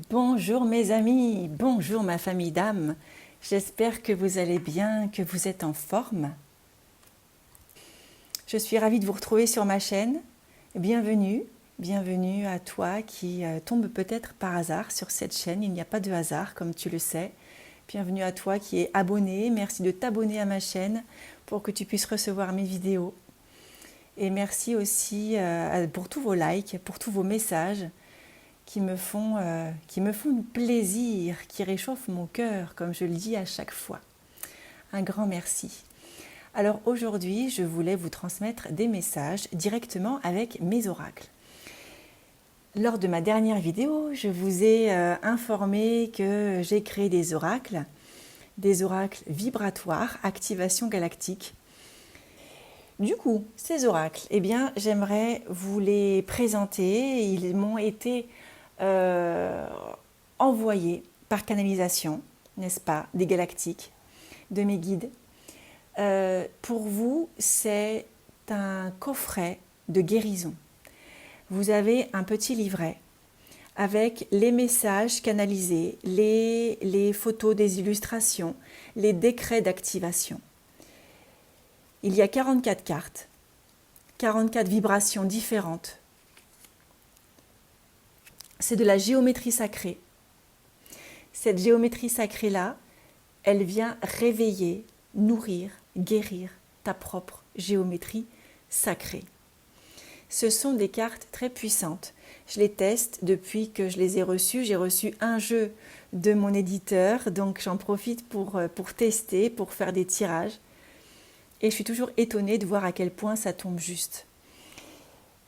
Bonjour mes amis, bonjour ma famille d'âme. J'espère que vous allez bien, que vous êtes en forme. Je suis ravie de vous retrouver sur ma chaîne. Bienvenue, bienvenue à toi qui tombe peut-être par hasard sur cette chaîne. Il n'y a pas de hasard comme tu le sais. Bienvenue à toi qui es abonné. Merci de t'abonner à ma chaîne pour que tu puisses recevoir mes vidéos. Et merci aussi pour tous vos likes, pour tous vos messages qui me font plaisir, qui réchauffent mon cœur, comme je le dis à chaque fois. Un grand merci. Alors aujourd'hui, je voulais vous transmettre des messages directement avec mes oracles. Lors de ma dernière vidéo, je vous ai informé que j'ai créé des oracles vibratoires, activation galactique. Du coup, ces oracles, j'aimerais vous les présenter. Ils m'ont été envoyés par canalisation, n'est-ce pas, des galactiques, de mes guides. Pour vous, c'est un coffret de guérison. Vous avez un petit livret avec les messages canalisés, les photos des illustrations, les décrets d'activation. Il y a 44 cartes, 44 vibrations différentes. C'est de la géométrie sacrée. Cette géométrie sacrée-là, elle vient réveiller, nourrir, guérir ta propre géométrie sacrée. Ce sont des cartes très puissantes. Je les teste depuis que je les ai reçues. J'ai reçu un jeu de mon éditeur, donc j'en profite pour tester, pour faire des tirages. Et je suis toujours étonnée de voir à quel point ça tombe juste.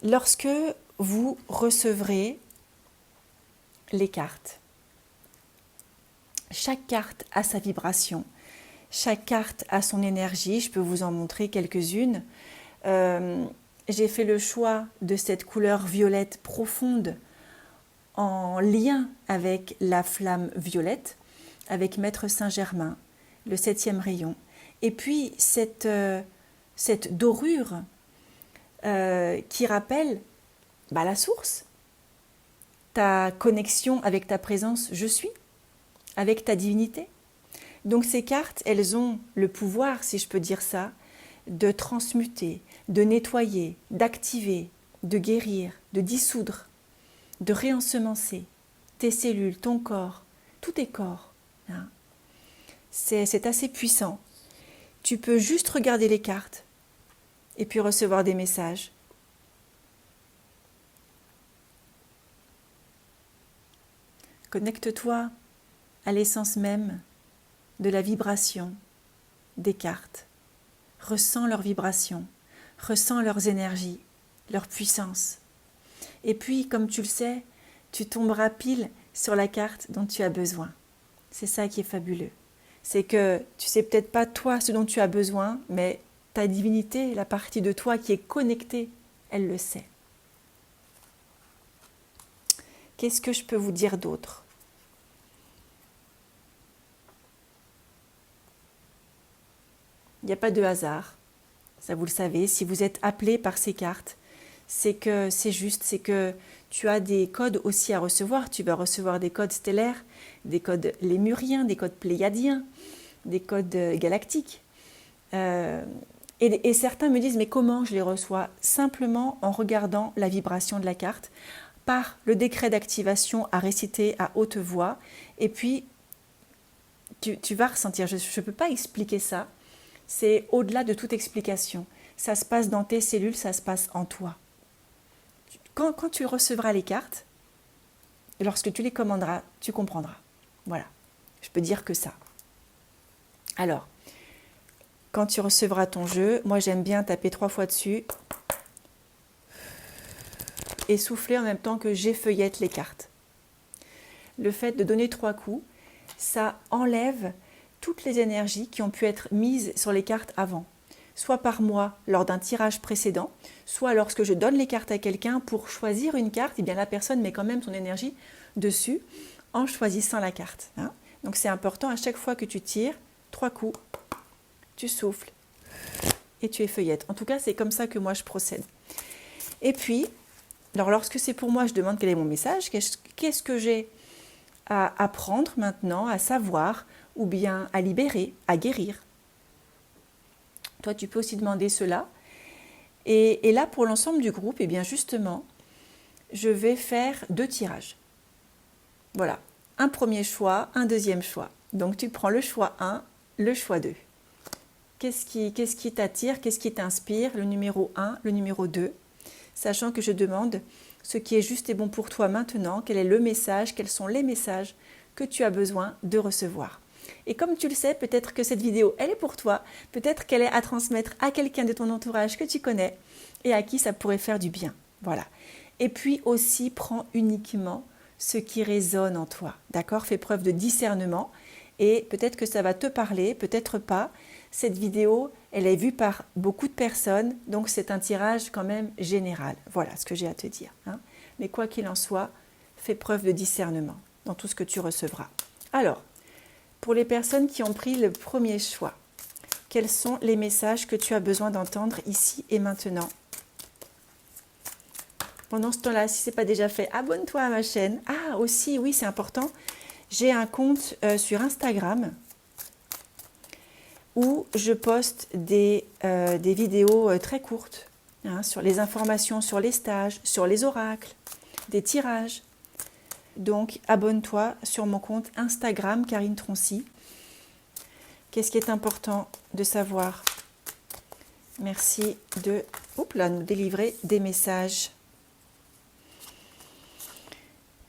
Lorsque vous recevrez les cartes, chaque carte a sa vibration, chaque carte a son énergie. Je peux vous en montrer quelques-unes. J'ai fait le choix de cette couleur violette profonde en lien avec la flamme violette, avec Maître Saint-Germain, le 7e rayon. Et puis cette dorure qui rappelle la source, ta connexion avec ta présence je suis, avec ta divinité. Donc ces cartes, elles ont le pouvoir, si je peux dire ça, de transmuter, de nettoyer, d'activer, de guérir, de dissoudre, de réensemencer tes cellules, ton corps, tous tes corps. Hein. C'est assez puissant. Tu peux juste regarder les cartes et puis recevoir des messages. Connecte-toi à l'essence même de la vibration des cartes. Ressens leur vibration, ressens leurs énergies, leur puissance. Et puis, comme tu le sais, tu tomberas pile sur la carte dont tu as besoin. C'est ça qui est fabuleux. C'est que tu sais peut-être pas toi ce dont tu as besoin, mais ta divinité, la partie de toi qui est connectée, elle le sait. Qu'est-ce que je peux vous dire d'autre ? Il n'y a pas de hasard, ça vous le savez. Si vous êtes appelé par ces cartes, c'est que c'est juste, c'est que tu as des codes aussi à recevoir. Tu vas recevoir des codes stellaires, des codes lémuriens, des codes pléiadiens, des codes galactiques. Et certains me disent, mais comment je les reçois ? Simplement en regardant la vibration de la carte, par le décret d'activation à réciter à haute voix. Et puis, tu vas ressentir, je ne peux pas expliquer ça. C'est au-delà de toute explication. Ça se passe dans tes cellules, ça se passe en toi. Quand tu recevras les cartes, lorsque tu les commanderas, tu comprendras. Voilà, je peux dire que ça. Alors, quand tu recevras ton jeu, moi j'aime bien taper 3 fois dessus et souffler en même temps que j'effeuillette les cartes. Le fait de donner 3 coups, ça enlève toutes les énergies qui ont pu être mises sur les cartes avant, soit par moi lors d'un tirage précédent, soit lorsque je donne les cartes à quelqu'un pour choisir une carte, et bien la personne met quand même son énergie dessus en choisissant la carte. Hein. Donc c'est important, à chaque fois que tu tires, 3 coups, tu souffles et tu effeuillettes. En tout cas, c'est comme ça que moi je procède. Et puis, alors lorsque c'est pour moi, je demande quel est mon message, qu'est-ce que j'ai à apprendre maintenant, à savoir, ou bien à libérer, à guérir. Toi, tu peux aussi demander cela. Et là, pour l'ensemble du groupe, eh bien justement, je vais faire 2 tirages. Voilà, un premier choix, un deuxième choix. Donc tu prends le choix 1, le choix 2. Qu'est-ce qui t'attire, qu'est-ce qui t'inspire, le numéro 1, le numéro 2, sachant que je demande ce qui est juste et bon pour toi maintenant, quel est le message, quels sont les messages que tu as besoin de recevoir. Et comme tu le sais, peut-être que cette vidéo, elle est pour toi, peut-être qu'elle est à transmettre à quelqu'un de ton entourage que tu connais et à qui ça pourrait faire du bien. Voilà. Et puis aussi, prends uniquement ce qui résonne en toi, d'accord? Fais preuve de discernement et peut-être que ça va te parler, peut-être pas. Cette vidéo, elle est vue par beaucoup de personnes, donc c'est un tirage quand même général. Voilà ce que j'ai à te dire, hein. Mais quoi qu'il en soit, fais preuve de discernement dans tout ce que tu recevras. Alors, pour les personnes qui ont pris le premier choix, quels sont les messages que tu as besoin d'entendre ici et maintenant? Pendant ce temps-là, si ce n'est pas déjà fait, abonne-toi à ma chaîne. Ah, aussi, oui, c'est important. J'ai un compte sur Instagram où je poste des vidéos très courtes, hein, sur les informations, sur les stages, sur les oracles, des tirages. Donc, abonne-toi sur mon compte Instagram, Karine Troncy. Qu'est-ce qui est important de savoir? Merci de nous délivrer des messages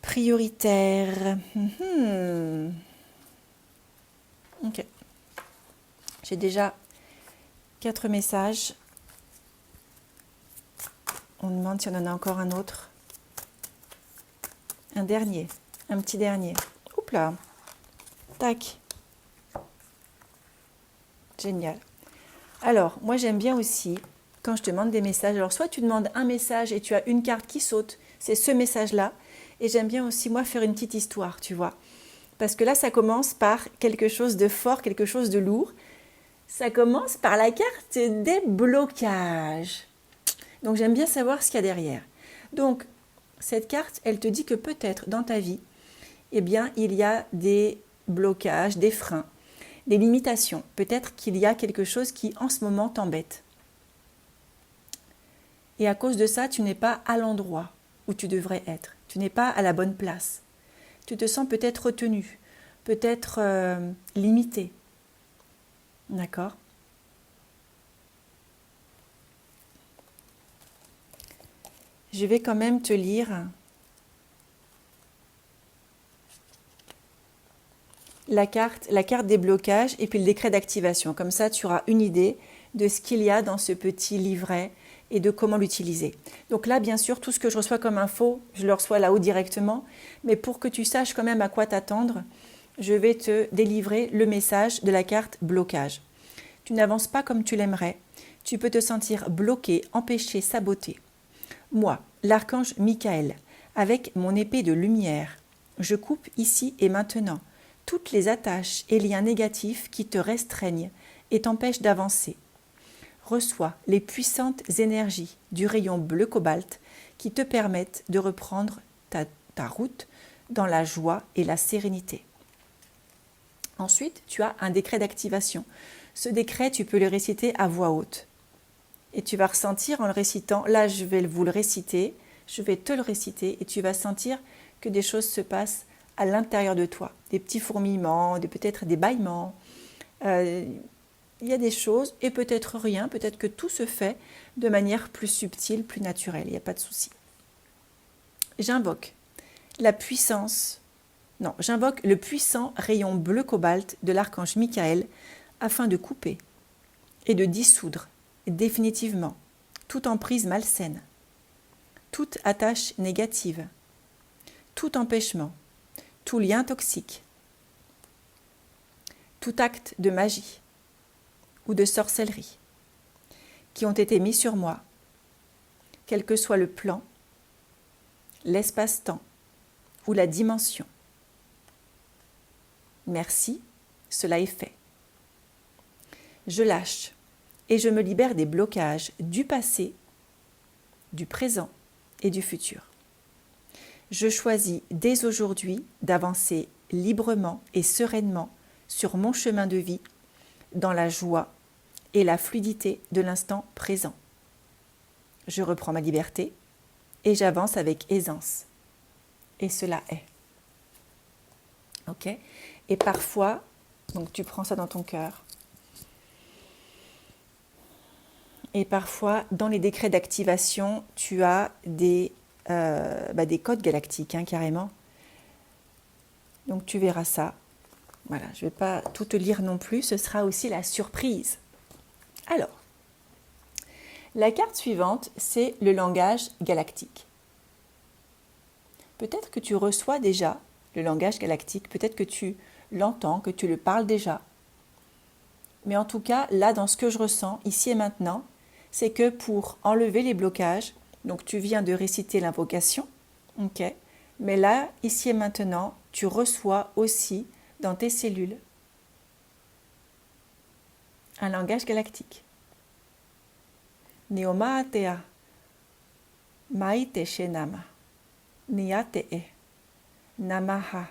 prioritaires. Ok. J'ai déjà 4 messages. On demande si on en a encore un autre. Un dernier, un petit dernier. Oups là. Tac. Génial. Alors, moi j'aime bien aussi, quand je te demande des messages, alors soit tu demandes un message et tu as une carte qui saute, c'est ce message-là. Et j'aime bien aussi, moi, faire une petite histoire, tu vois. Parce que là, ça commence par quelque chose de fort, quelque chose de lourd. Ça commence par la carte des blocages. Donc, j'aime bien savoir ce qu'il y a derrière. Donc, cette carte, elle te dit que peut-être dans ta vie, eh bien, il y a des blocages, des freins, des limitations. Peut-être qu'il y a quelque chose qui, en ce moment, t'embête. Et à cause de ça, tu n'es pas à l'endroit où tu devrais être. Tu n'es pas à la bonne place. Tu te sens peut-être retenu, peut-être limité. D'accord? Je vais quand même te lire la carte des blocages et puis le décret d'activation. Comme ça, tu auras une idée de ce qu'il y a dans ce petit livret et de comment l'utiliser. Donc là, bien sûr, tout ce que je reçois comme info, je le reçois là-haut directement. Mais pour que tu saches quand même à quoi t'attendre, je vais te délivrer le message de la carte blocage. Tu n'avances pas comme tu l'aimerais. Tu peux te sentir bloqué, empêché, saboté. Moi, l'archange Michael, avec mon épée de lumière, je coupe ici et maintenant toutes les attaches et liens négatifs qui te restreignent et t'empêchent d'avancer. Reçois les puissantes énergies du rayon bleu cobalt qui te permettent de reprendre ta route dans la joie et la sérénité. Ensuite, tu as un décret d'activation. Ce décret, tu peux le réciter à voix haute. Et tu vas ressentir en le récitant, là je vais vous le réciter, je vais te le réciter et tu vas sentir que des choses se passent à l'intérieur de toi. Des petits fourmillements, peut-être des bâillements. Il y a des choses et peut-être rien, peut-être que tout se fait de manière plus subtile, plus naturelle, il n'y a pas de souci. J'invoque le puissant rayon bleu cobalt de l'archange Michael afin de couper et de dissoudre définitivement toute emprise malsaine, toute attache négative, tout empêchement, tout lien toxique, tout acte de magie ou de sorcellerie qui ont été mis sur moi, quel que soit le plan, l'espace-temps ou la dimension. Merci, cela est fait. Je lâche et je me libère des blocages du passé, du présent et du futur. Je choisis dès aujourd'hui d'avancer librement et sereinement sur mon chemin de vie, dans la joie et la fluidité de l'instant présent. Je reprends ma liberté et j'avance avec aisance. Et cela est. Ok ? Et parfois, donc tu prends ça dans ton cœur. Et parfois, dans les décrets d'activation, tu as des codes galactiques, hein, carrément. Donc tu verras ça. Voilà, je ne vais pas tout te lire non plus, ce sera aussi la surprise. Alors, la carte suivante, c'est le langage galactique. Peut-être que tu reçois déjà le langage galactique, peut-être que tu l'entends, que tu le parles déjà. Mais en tout cas, là, dans ce que je ressens, ici et maintenant, c'est que pour enlever les blocages, donc tu viens de réciter l'invocation, ok, mais là, ici et maintenant, tu reçois aussi dans tes cellules un langage galactique. Neomaatea, maite shenama, niate namaha.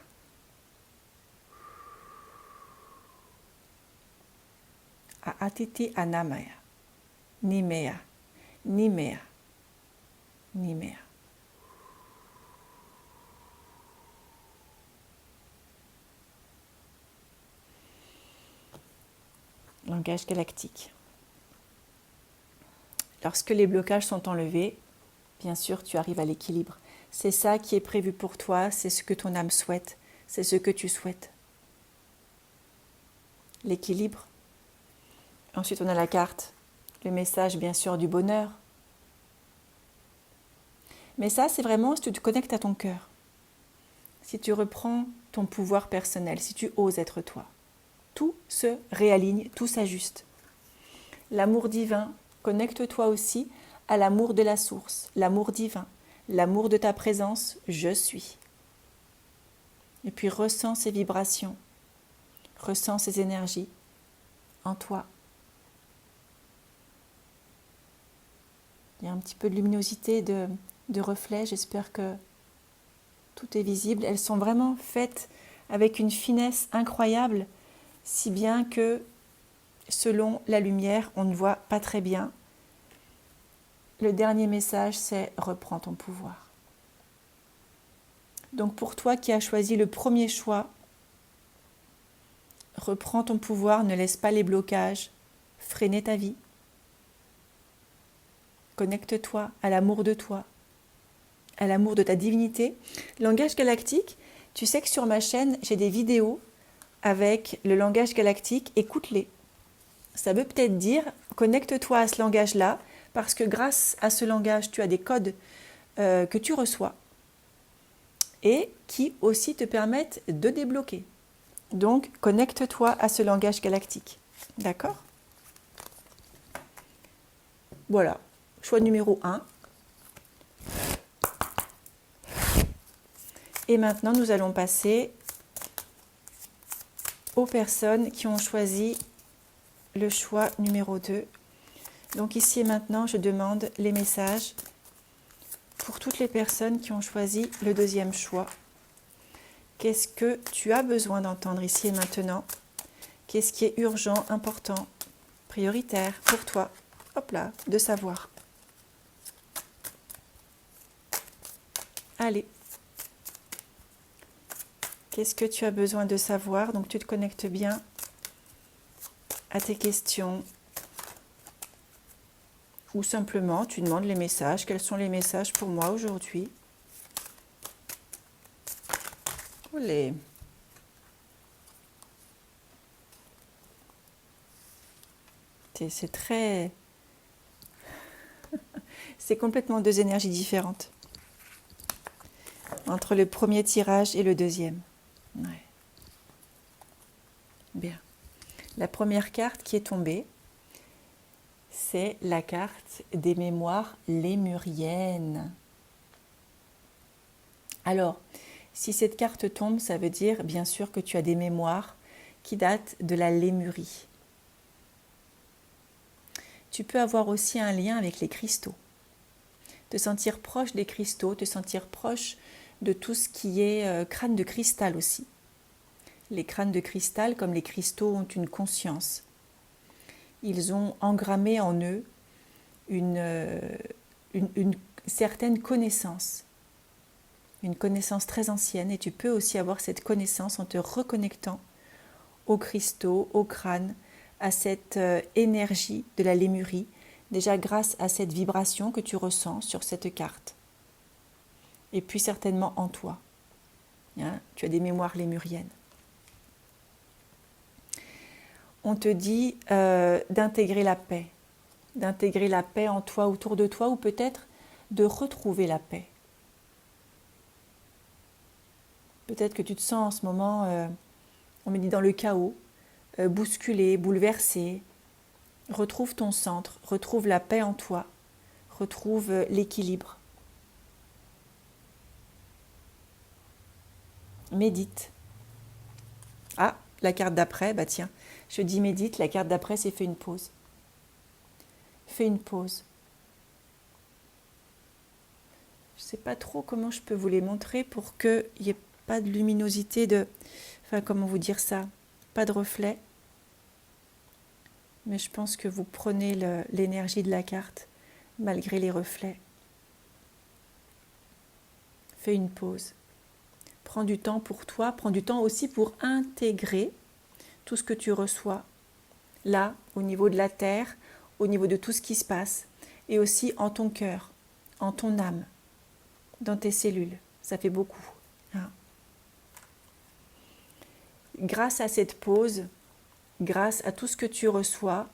Aatiti anamaya, nimea, nimea, nimea. Langage galactique. Lorsque les blocages sont enlevés, bien sûr, tu arrives à l'équilibre. C'est ça qui est prévu pour toi, c'est ce que ton âme souhaite, c'est ce que tu souhaites. L'équilibre. Ensuite, on a la carte, le message, bien sûr, du bonheur. Mais ça, c'est vraiment si tu te connectes à ton cœur. Si tu reprends ton pouvoir personnel, si tu oses être toi. Tout se réaligne, tout s'ajuste. L'amour divin, connecte-toi aussi à l'amour de la source, l'amour divin, l'amour de ta présence, je suis. Et puis ressens ces vibrations, ressens ces énergies en toi. Il y a un petit peu de luminosité, de reflets, j'espère que tout est visible. Elles sont vraiment faites avec une finesse incroyable, si bien que selon la lumière, on ne voit pas très bien. Le dernier message, c'est « Reprends ton pouvoir ». Donc pour toi qui as choisi le premier choix, reprends ton pouvoir, ne laisse pas les blocages freiner ta vie. Connecte-toi à l'amour de toi, à l'amour de ta divinité. Langage galactique, tu sais que sur ma chaîne, j'ai des vidéos avec le langage galactique, écoute-les. Ça veut peut-être dire, connecte-toi à ce langage-là, parce que grâce à ce langage, tu as des codes que tu reçois et qui aussi te permettent de débloquer. Donc, connecte-toi à ce langage galactique. D'accord ? Voilà, choix numéro 1. Et maintenant, nous allons passer aux personnes qui ont choisi le choix numéro 2. Donc ici et maintenant, je demande les messages pour toutes les personnes qui ont choisi le deuxième choix. Qu'est-ce que tu as besoin d'entendre ici et maintenant? Qu'est-ce qui est urgent, important, prioritaire pour toi? Hop là, de savoir. Allez. Qu'est-ce que tu as besoin de savoir? Donc tu te connectes bien à tes questions. Ou simplement, tu demandes les messages. Quels sont les messages pour moi aujourd'hui? Olé. C'est très... C'est complètement deux énergies différentes. Entre le premier tirage et le deuxième. Ouais. Bien. La première carte qui est tombée, c'est la carte des mémoires lémuriennes. Alors, si cette carte tombe, ça veut dire bien sûr que tu as des mémoires qui datent de la Lémurie. Tu peux avoir aussi un lien avec les cristaux. Te sentir proche des cristaux, te sentir proche de tout ce qui est crâne de cristal aussi. Les crânes de cristal, comme les cristaux, ont une conscience. Ils ont engrammé en eux une certaine connaissance, une connaissance très ancienne, et tu peux aussi avoir cette connaissance en te reconnectant aux cristaux, au crâne, à cette énergie de la lémurie, déjà grâce à cette vibration que tu ressens sur cette carte. Et puis certainement en toi. Hein, tu as des mémoires lémuriennes. On te dit d'intégrer la paix en toi, autour de toi, ou peut-être de retrouver la paix. Peut-être que tu te sens en ce moment, on me dit dans le chaos, bousculé, bouleversé. Retrouve ton centre, retrouve la paix en toi, retrouve l'équilibre. Médite. Ah, la carte d'après, bah tiens, je dis médite, la carte d'après c'est fais une pause. Fais une pause. Je ne sais pas trop comment je peux vous les montrer pour qu'il n'y ait pas de luminosité, enfin comment vous dire ça, pas de reflet. Mais je pense que vous prenez l'énergie de la carte malgré les reflets. Fais une pause. Prends du temps pour toi, prends du temps aussi pour intégrer tout ce que tu reçois là, au niveau de la terre, au niveau de tout ce qui se passe, et aussi en ton cœur, en ton âme, dans tes cellules. Ça fait beaucoup. Hein. Grâce à cette pause, grâce à tout ce que tu reçois,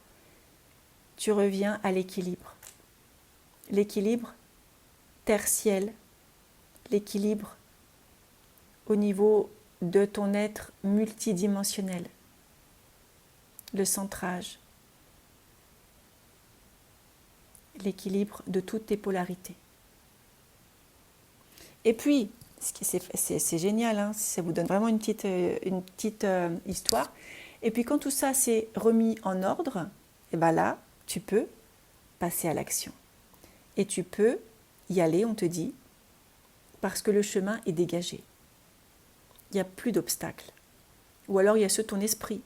tu reviens à l'équilibre. L'équilibre terre-ciel, l'équilibre au niveau de ton être multidimensionnel, le centrage, l'équilibre de toutes tes polarités. Et puis, c'est génial, hein, ça vous donne vraiment une petite histoire. Et puis quand tout ça s'est remis en ordre, et ben là, tu peux passer à l'action. Et tu peux y aller, on te dit, parce que le chemin est dégagé. Il n'y a plus d'obstacles. Ou alors il y a ceux de ton esprit,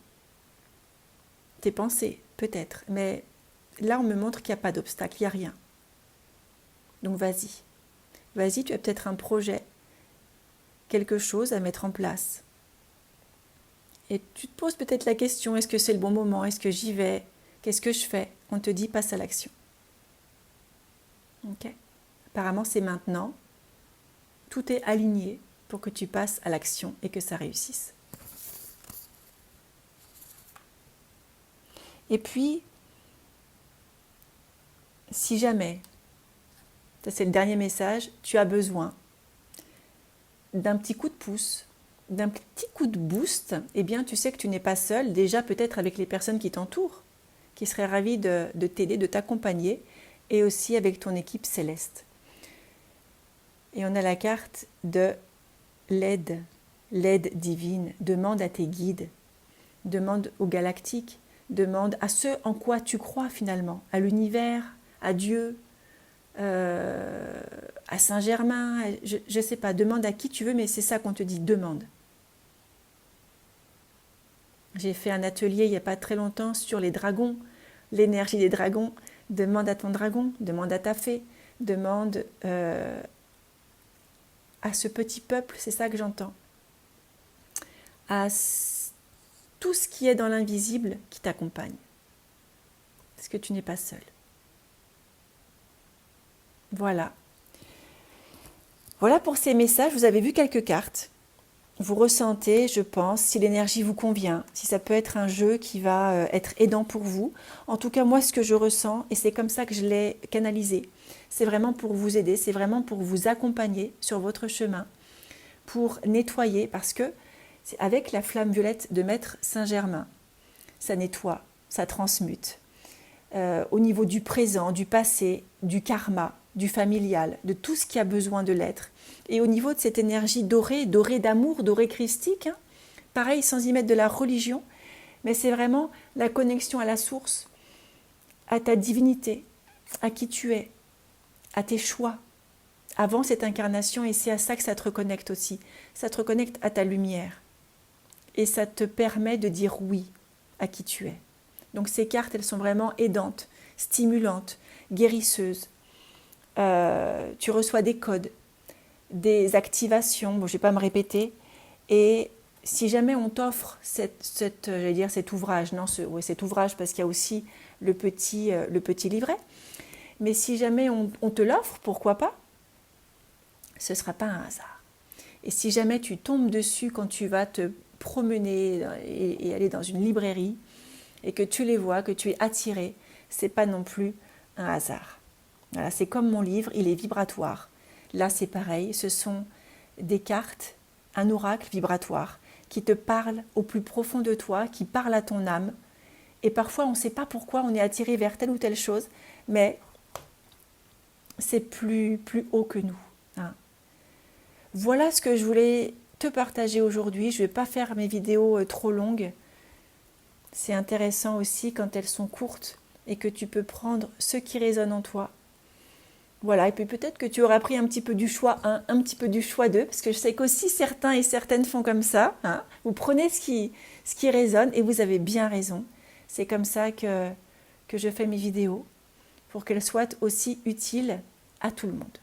tes pensées, peut-être. Mais là, on me montre qu'il n'y a pas d'obstacle, il n'y a rien. Donc vas-y. Vas-y, tu as peut-être un projet, quelque chose à mettre en place. Et tu te poses peut-être la question, est-ce que c'est le bon moment? Est-ce que j'y vais? Qu'est-ce que je fais? On te dit, passe à l'action. Ok. Apparemment, c'est maintenant. Tout est aligné pour que tu passes à l'action et que ça réussisse. Et puis, si jamais, ça c'est le dernier message, tu as besoin d'un petit coup de pouce, d'un petit coup de boost, eh bien tu sais que tu n'es pas seul, déjà peut-être avec les personnes qui t'entourent, qui seraient ravies de t'aider, de t'accompagner, et aussi avec ton équipe céleste. Et on a la carte de l'aide divine. Demande à tes guides, demande aux galactiques, demande à ce en quoi tu crois finalement, à l'univers, à Dieu, à Saint-Germain, je ne sais pas, demande à qui tu veux, mais c'est ça qu'on te dit, demande. J'ai fait un atelier il n'y a pas très longtemps sur les dragons, l'énergie des dragons. Demande à ton dragon, demande à ta fée, demande à ce petit peuple, c'est ça que j'entends. À tout ce qui est dans l'invisible qui t'accompagne. Parce que tu n'es pas seul. Voilà. Voilà pour ces messages. Vous avez vu quelques cartes. Vous ressentez, je pense, si l'énergie vous convient, si ça peut être un jeu qui va être aidant pour vous. En tout cas, moi, ce que je ressens, et c'est comme ça que je l'ai canalisé, c'est vraiment pour vous aider, c'est vraiment pour vous accompagner sur votre chemin, pour nettoyer, parce que c'est avec la flamme violette de Maître Saint-Germain, ça nettoie, ça transmute. Au niveau du présent, du passé, du karma, du familial, de tout ce qui a besoin de l'être. Et au niveau de cette énergie dorée, dorée d'amour, dorée christique, hein, pareil, sans y mettre de la religion, mais c'est vraiment la connexion à la source, à ta divinité, à qui tu es, à tes choix, avant cette incarnation, et c'est à ça que ça te reconnecte aussi. Ça te reconnecte à ta lumière. Et ça te permet de dire oui à qui tu es. Donc ces cartes, elles sont vraiment aidantes, stimulantes, guérisseuses. Tu reçois des codes, des activations, bon, je ne vais pas me répéter. Et si jamais on t'offre cet ouvrage, non, cet ouvrage parce qu'il y a aussi le petit livret, mais si jamais on te l'offre, pourquoi pas? Ce ne sera pas un hasard. Et si jamais tu tombes dessus quand tu vas te promener et aller dans une librairie et que tu les vois, que tu es attiré, c'est pas non plus un hasard. Voilà, c'est comme mon livre, il est vibratoire. Là, c'est pareil, ce sont des cartes, un oracle vibratoire qui te parle au plus profond de toi, qui parle à ton âme. Et parfois, on ne sait pas pourquoi on est attiré vers telle ou telle chose, mais c'est plus haut que nous. Hein. Voilà ce que je voulais te partager aujourd'hui. Je ne vais pas faire mes vidéos trop longues. C'est intéressant aussi quand elles sont courtes et que tu peux prendre ce qui résonne en toi. Voilà, et puis peut-être que tu auras pris un petit peu du choix 1, un petit peu du choix 2, parce que je sais qu'aussi certains et certaines font comme ça. Hein. Vous prenez ce qui résonne et vous avez bien raison. C'est comme ça que je fais mes vidéos, pour qu'elles soient aussi utiles à tout le monde.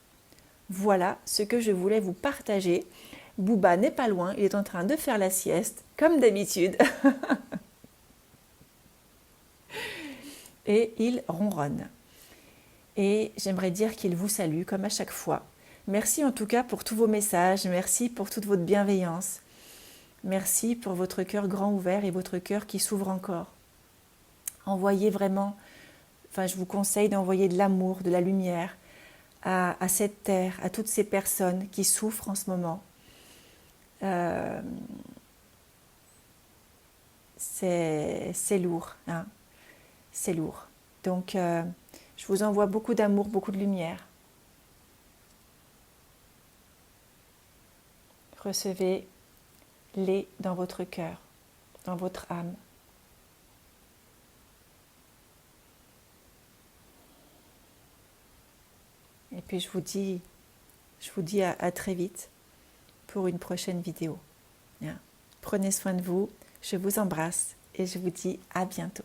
Voilà ce que je voulais vous partager. Booba n'est pas loin, il est en train de faire la sieste, comme d'habitude. Et il ronronne. Et j'aimerais dire qu'il vous salue, comme à chaque fois. Merci en tout cas pour tous vos messages, merci pour toute votre bienveillance. Merci pour votre cœur grand ouvert et votre cœur qui s'ouvre encore. Envoyez vraiment, je vous conseille d'envoyer de l'amour, de la lumière à cette terre, à toutes ces personnes qui souffrent en ce moment. C'est lourd, hein. C'est lourd. Donc, je vous envoie beaucoup d'amour, beaucoup de lumière. Recevez-les dans votre cœur, dans votre âme. Et puis je vous dis à très vite pour une prochaine vidéo. Bien. Prenez soin de vous, je vous embrasse et je vous dis à bientôt.